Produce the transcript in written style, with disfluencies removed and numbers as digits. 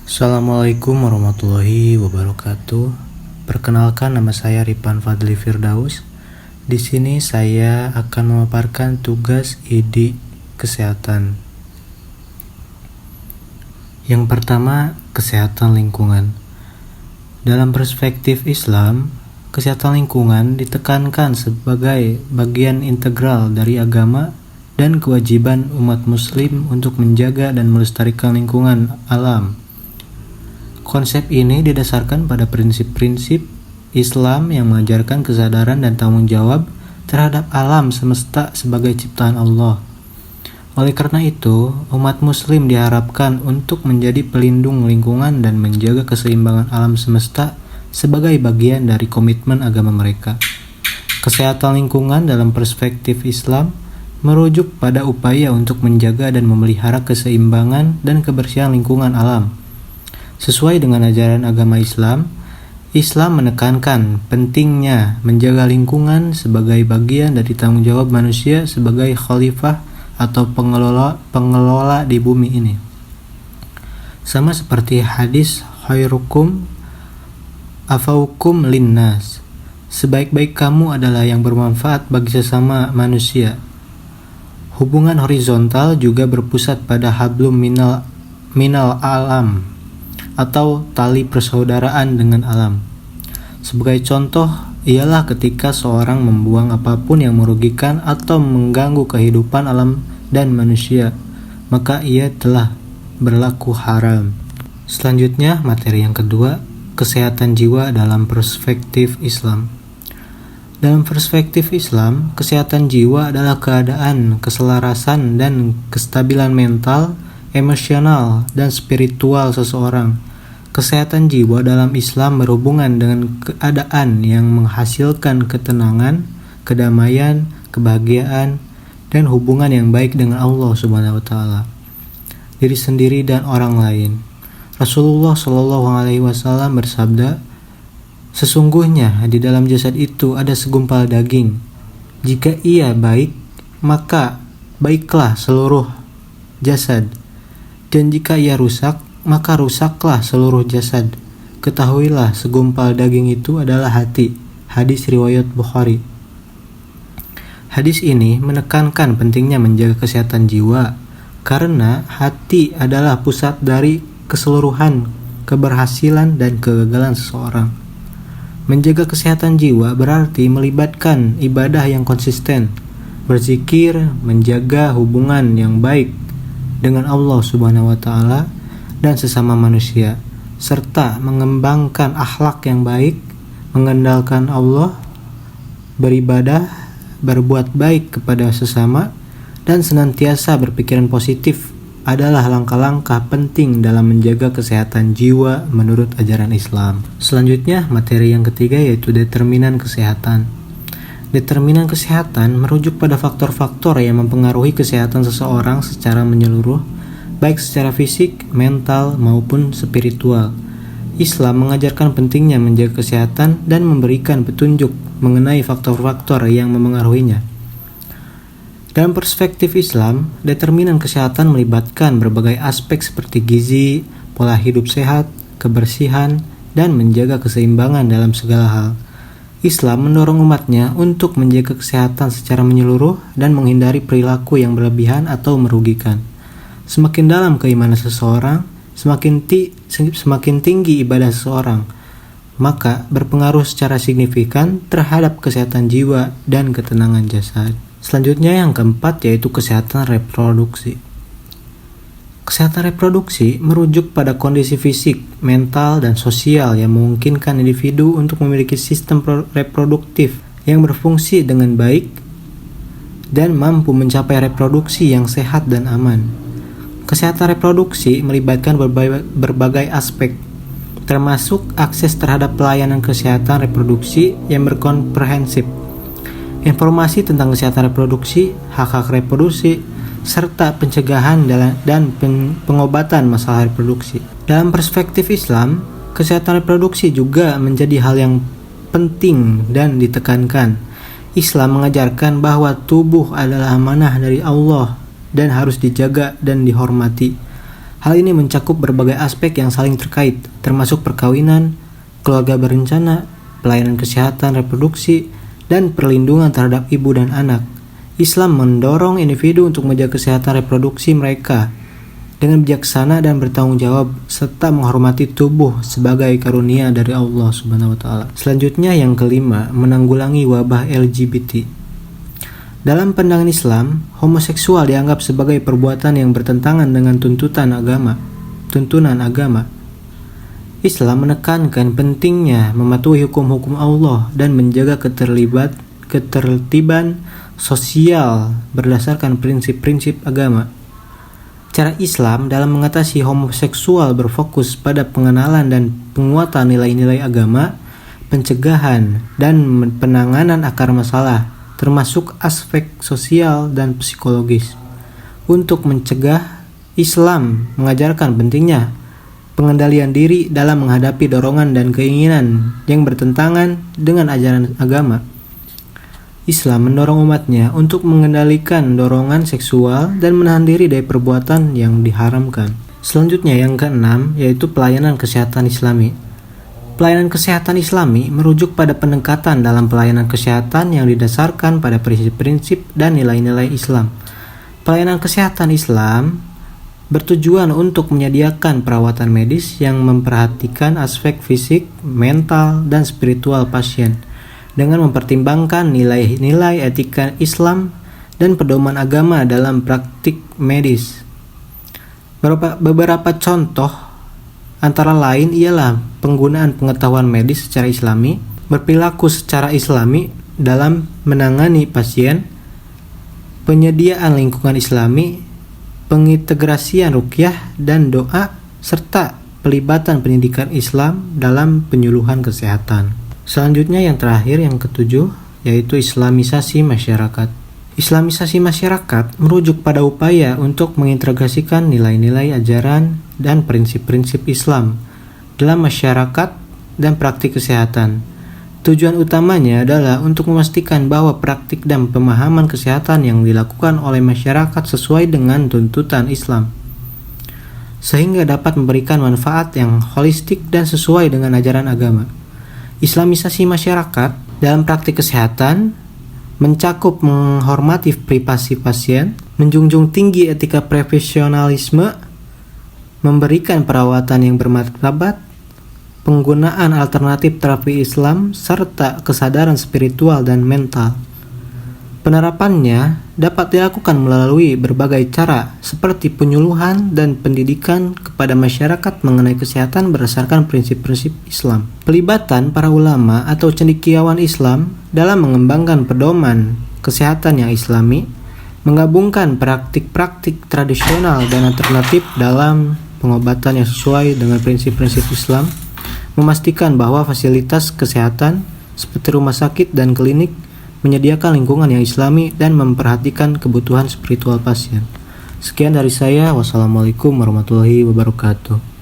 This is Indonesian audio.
Assalamualaikum warahmatullahi wabarakatuh. Perkenalkan, nama saya Ripan Fadli Firdaus. Di sini saya akan memaparkan tugas ID kesehatan. Yang pertama, kesehatan lingkungan. Dalam perspektif Islam, kesehatan lingkungan ditekankan sebagai bagian integral dari agama dan kewajiban umat muslim untuk menjaga dan melestarikan lingkungan alam. Konsep ini didasarkan pada prinsip-prinsip Islam yang mengajarkan kesadaran dan tanggung jawab terhadap alam semesta sebagai ciptaan Allah. Oleh karena itu, umat muslim diharapkan untuk menjadi pelindung lingkungan dan menjaga keseimbangan alam semesta sebagai bagian dari komitmen agama mereka. Kesehatan lingkungan dalam perspektif Islam merujuk pada upaya untuk menjaga dan memelihara keseimbangan dan kebersihan lingkungan alam. Sesuai dengan ajaran agama Islam, Islam menekankan pentingnya menjaga lingkungan sebagai bagian dari tanggung jawab manusia sebagai khalifah atau pengelola di bumi ini. Sama seperti hadis khairukum afaukum linnas, sebaik-baik kamu adalah yang bermanfaat bagi sesama manusia. Hubungan horizontal juga berpusat pada hablum minal alam, atau tali persaudaraan dengan alam. Sebagai contoh, ialah ketika seorang membuang apapun yang merugikan atau mengganggu kehidupan alam dan manusia, maka ia telah berlaku haram. Selanjutnya, materi yang kedua, kesehatan jiwa dalam perspektif Islam. Dalam perspektif Islam, kesehatan jiwa adalah keadaan keselarasan dan kestabilan mental, emosional, dan spiritual seseorang. Kesehatan jiwa dalam Islam berhubungan dengan keadaan yang menghasilkan ketenangan, kedamaian, kebahagiaan, dan hubungan yang baik dengan Allah Subhanahu wa taala, diri sendiri dan orang lain. Rasulullah Shallallahu alaihi wasallam bersabda, "Sesungguhnya di dalam jasad itu ada segumpal daging. Jika ia baik, maka baiklah seluruh jasad. Dan jika ia rusak, maka rusaklah seluruh jasad. Ketahuilah segumpal daging itu adalah hati." Hadis riwayat Bukhari. Hadis ini menekankan pentingnya menjaga kesehatan jiwa, karena hati adalah pusat dari keseluruhan keberhasilan dan kegagalan seseorang. Menjaga kesehatan jiwa berarti melibatkan ibadah yang konsisten, berzikir, menjaga hubungan yang baik dengan Allah Subhanahu wa taala dan sesama manusia, serta mengembangkan akhlak yang baik, mengandalkan Allah, beribadah, berbuat baik kepada sesama, dan senantiasa berpikiran positif adalah langkah-langkah penting dalam menjaga kesehatan jiwa menurut ajaran Islam. Selanjutnya, materi yang ketiga yaitu determinan kesehatan. Determinan kesehatan merujuk pada faktor-faktor yang mempengaruhi kesehatan seseorang secara menyeluruh, baik secara fisik, mental, maupun spiritual. Islam mengajarkan pentingnya menjaga kesehatan dan memberikan petunjuk mengenai faktor-faktor yang memengaruhinya. Dalam perspektif Islam, determinan kesehatan melibatkan berbagai aspek seperti gizi, pola hidup sehat, kebersihan, dan menjaga keseimbangan dalam segala hal. Islam mendorong umatnya untuk menjaga kesehatan secara menyeluruh dan menghindari perilaku yang berlebihan atau merugikan. Semakin dalam keimanan seseorang, semakin tinggi ibadah seseorang, maka berpengaruh secara signifikan terhadap kesehatan jiwa dan ketenangan jasad. Selanjutnya yang keempat yaitu kesehatan reproduksi. Kesehatan reproduksi merujuk pada kondisi fisik, mental, dan sosial yang memungkinkan individu untuk memiliki sistem reproduktif yang berfungsi dengan baik dan mampu mencapai reproduksi yang sehat dan aman. Kesehatan reproduksi melibatkan berbagai aspek, termasuk akses terhadap pelayanan kesehatan reproduksi yang berkomprehensif, informasi tentang kesehatan reproduksi, hak-hak reproduksi, serta pencegahan dan pengobatan masalah reproduksi. Dalam perspektif Islam, kesehatan reproduksi juga menjadi hal yang penting dan ditekankan. Islam mengajarkan bahwa tubuh adalah amanah dari Allah dan harus dijaga dan dihormati. Hal ini mencakup berbagai aspek yang saling terkait, termasuk perkawinan, keluarga berencana, pelayanan kesehatan reproduksi, dan perlindungan terhadap ibu dan anak. Islam mendorong individu untuk menjaga kesehatan reproduksi mereka dengan bijaksana dan bertanggung jawab, serta menghormati tubuh sebagai karunia dari Allah Subhanahu wa Ta'ala. Selanjutnya yang kelima, menanggulangi wabah LGBT. Dalam pandangan Islam, homoseksual dianggap sebagai perbuatan yang bertentangan dengan tuntunan agama. Islam menekankan pentingnya mematuhi hukum-hukum Allah dan menjaga ketertiban sosial berdasarkan prinsip-prinsip agama. Cara Islam dalam mengatasi homoseksual berfokus pada pengenalan dan penguatan nilai-nilai agama, pencegahan, dan penanganan akar masalah, termasuk aspek sosial dan psikologis. Untuk mencegah, Islam mengajarkan pentingnya pengendalian diri dalam menghadapi dorongan dan keinginan yang bertentangan dengan ajaran agama. Islam mendorong umatnya untuk mengendalikan dorongan seksual dan menahan diri dari perbuatan yang diharamkan. Selanjutnya yang keenam, yaitu pelayanan kesehatan Islami. Pelayanan kesehatan Islami merujuk pada pendekatan dalam pelayanan kesehatan yang didasarkan pada prinsip-prinsip dan nilai-nilai Islam. Pelayanan kesehatan Islam bertujuan untuk menyediakan perawatan medis yang memperhatikan aspek fisik, mental, dan spiritual pasien dengan mempertimbangkan nilai-nilai etika Islam dan pedoman agama dalam praktik medis. Beberapa contoh antara lain ialah penggunaan pengetahuan medis secara Islami, berperilaku secara Islami dalam menangani pasien, penyediaan lingkungan Islami, pengintegrasian ruqyah dan doa, serta pelibatan pendidikan Islam dalam penyuluhan kesehatan. Selanjutnya yang terakhir, yang ketujuh, yaitu Islamisasi masyarakat. Islamisasi masyarakat merujuk pada upaya untuk mengintegrasikan nilai-nilai ajaran dan prinsip-prinsip Islam dalam masyarakat dan praktik kesehatan. Tujuan utamanya adalah untuk memastikan bahwa praktik dan pemahaman kesehatan yang dilakukan oleh masyarakat sesuai dengan tuntutan Islam, sehingga dapat memberikan manfaat yang holistik dan sesuai dengan ajaran agama. Islamisasi masyarakat dalam praktik kesehatan mencakup menghormati privasi pasien, menjunjung tinggi etika profesionalisme, memberikan perawatan yang bermartabat, penggunaan alternatif terapi Islam, serta kesadaran spiritual dan mental. Penerapannya dapat dilakukan melalui berbagai cara seperti penyuluhan dan pendidikan kepada masyarakat mengenai kesehatan berdasarkan prinsip-prinsip Islam. Pelibatan para ulama atau cendekiawan Islam dalam mengembangkan pedoman kesehatan yang Islami, menggabungkan praktik-praktik tradisional dan alternatif dalam pengobatan yang sesuai dengan prinsip-prinsip Islam, memastikan bahwa fasilitas kesehatan seperti rumah sakit dan klinik menyediakan lingkungan yang Islami dan memperhatikan kebutuhan spiritual pasien. Sekian dari saya. Wassalamualaikum warahmatullahi wabarakatuh.